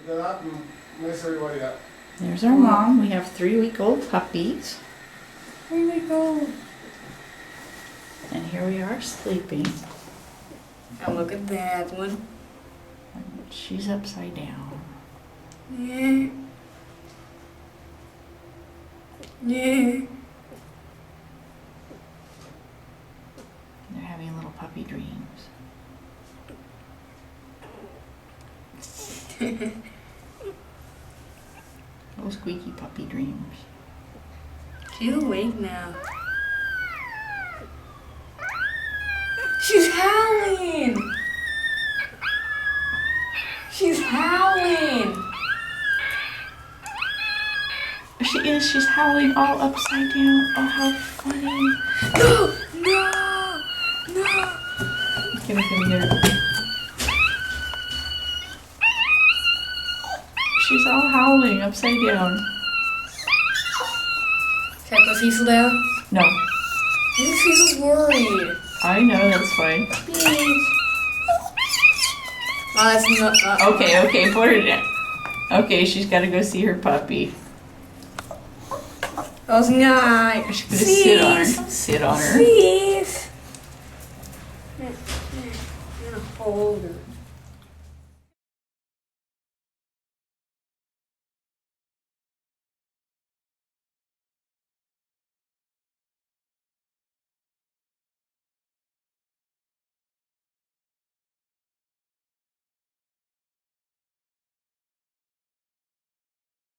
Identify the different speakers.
Speaker 1: get up and mess everybody up.
Speaker 2: There's our mom. We have 3-week-old puppies.
Speaker 3: 3-week-old.
Speaker 2: And here we are sleeping.
Speaker 3: And look at that one.
Speaker 2: And she's upside down.
Speaker 3: Yeah. Yeah.
Speaker 2: They're having little puppy dreams. Little squeaky puppy dreams.
Speaker 3: She's awake now. She's howling! She's howling!
Speaker 2: She is. She's howling all upside down. Oh, how funny.
Speaker 3: No! No! No!
Speaker 2: Get her, get her, get her. She's all howling upside down.
Speaker 3: Can I put Cecil down?
Speaker 2: No.
Speaker 3: I think Cecil's worried.
Speaker 2: I know, that's fine.
Speaker 3: Please. Oh, that's not.
Speaker 2: Okay, okay, put her down. Okay, she's got to go see her puppy.
Speaker 3: That was not.
Speaker 2: She's gonna sit on her. Sit on her.
Speaker 3: Please. I'm gonna hold her.